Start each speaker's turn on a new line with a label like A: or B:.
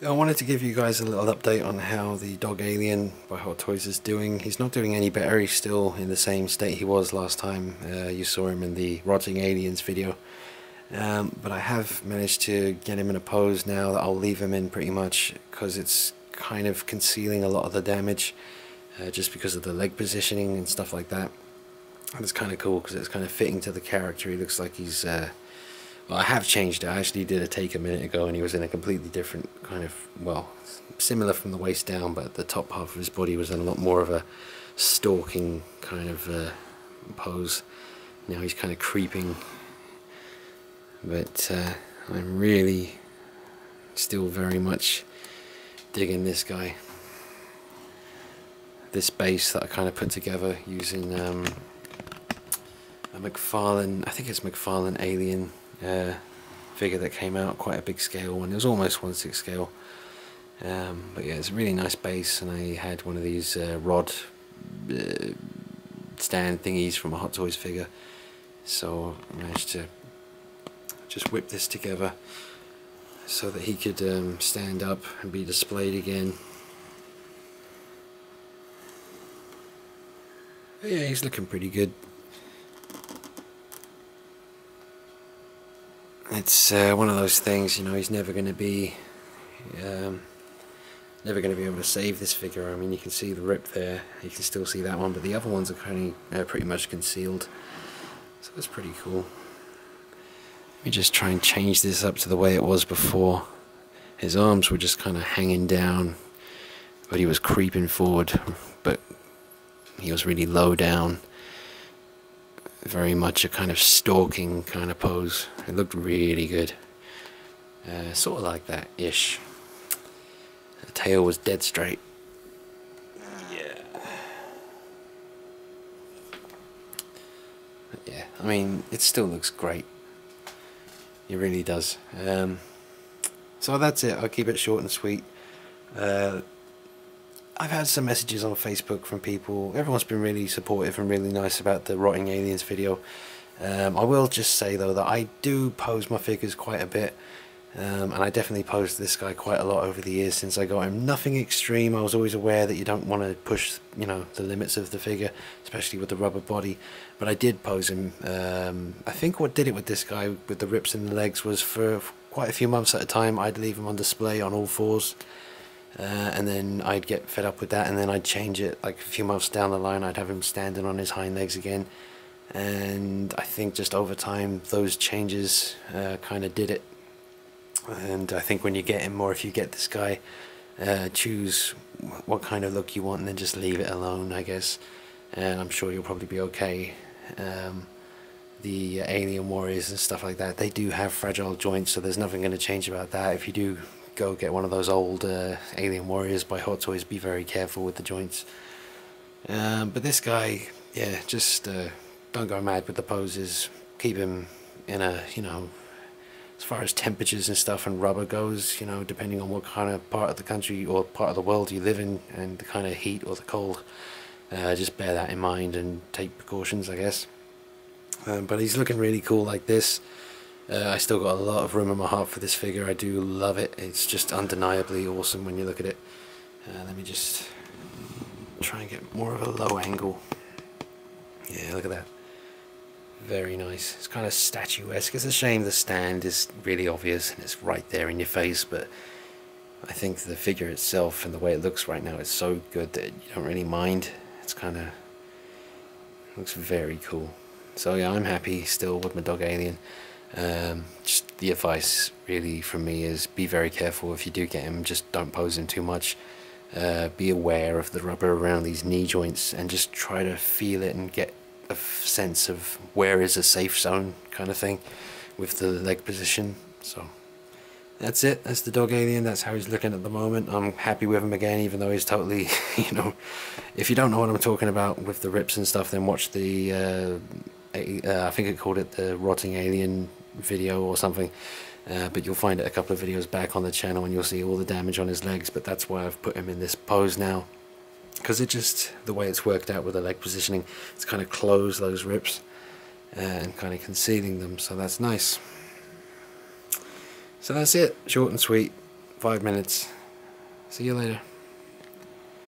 A: I wanted to give you guys a little update on how the Dog Alien by Hot Toys is doing. He's not doing any better, he's still in the same state he was last time you saw him in the Rotting Aliens video. But I have managed to get him in a pose now that I'll leave him in pretty much, because it's kind of concealing a lot of the damage just because of the leg positioning and stuff like that. And it's kind of cool because it's kind of fitting to the character. He looks like he's well, I have changed it. I actually did a take a minute ago and he was in a completely different kind of, well, similar from the waist down, but the top half of his body was in a lot more of a stalking kind of pose. Now he's kind of creeping, but I'm really still very much digging this guy. This base that I kind of put together using a McFarlane, I think it's McFarlane Alien figure that came out, quite a big scale one. It was almost 1/6 scale, but yeah, it's a really nice base. And I had one of these rod stand thingies from a Hot Toys figure, so I managed to just whip this together so that he could stand up and be displayed again. But yeah, he's looking pretty good. It's one of those things, you know, he's never going to be able to save this figure. I mean, you can see the rip there, you can still see that one, but the other ones are kind of pretty much concealed, so that's pretty cool. Let me just try and change this up to the way it was before. His arms were just kind of hanging down, but he was creeping forward, but he was really low down. Very much a kind of stalking kind of pose. It looked really good. Sort of like that ish. The tail was dead straight. Yeah. But yeah, I mean, it still looks great. It really does. So that's it. I'll keep it short and sweet. I've had some messages on Facebook from people. Everyone's been really supportive and really nice about the Rotting Aliens video. I will just say though that I do pose my figures quite a bit, and I definitely posed this guy quite a lot over the years since I got him. Nothing extreme. I was always aware that you don't want to push, you know, the limits of the figure, especially with the rubber body. But I did pose him. I think what did it with this guy with the rips in the legs was for quite a few months at a time I'd leave him on display on all fours. And then I'd get fed up with that, and then I'd change it. Like a few months down the line, I'd have him standing on his hind legs again. And I think just over time, those changes kind of did it. And I think when you get him, or if you get this guy, choose what kind of look you want and then just leave it alone, I guess. And I'm sure you'll probably be okay. The Alien Warriors and stuff like that, they do have fragile joints, so there's nothing going to change about that. If you do go get one of those old Alien Warriors by Hot Toys, be very careful with the joints. But this guy, yeah, just don't go mad with the poses. Keep him in a, you know, as far as temperatures and stuff and rubber goes, you know, depending on what kind of part of the country or part of the world you live in and the kind of heat or the cold, just bear that in mind and take precautions, I guess. But he's looking really cool like this. I still got a lot of room in my heart for this figure. I do love it. It's just undeniably awesome when you look at it. Let me just try and get more of a low angle. Yeah, look at that. Very nice. It's kind of statuesque. It's a shame the stand is really obvious and it's right there in your face, but I think the figure itself and the way it looks right now is so good that you don't really mind. It's kind of looks very cool. So yeah, I'm happy still with my Dog Alien. Just the advice really from me is be very careful if you do get him. Just don't pose him too much. Be aware of the rubber around these knee joints and just try to feel it and get a sense of where is a safe zone kind of thing with the leg position. So that's it. That's the Dog Alien. That's how he's looking at the moment. I'm happy with him again, even though he's totally, you know, if you don't know what I'm talking about with the rips and stuff, then watch the I think I called it the Rotting Alien video or something, but you'll find it a couple of videos back on the channel and you'll see all the damage on his legs. But that's why I've put him in this pose now, because it just, the way it's worked out with the leg positioning, it's kind of closed those rips and kind of concealing them, so that's nice. So that's it, short and sweet. 5 minutes. See you later.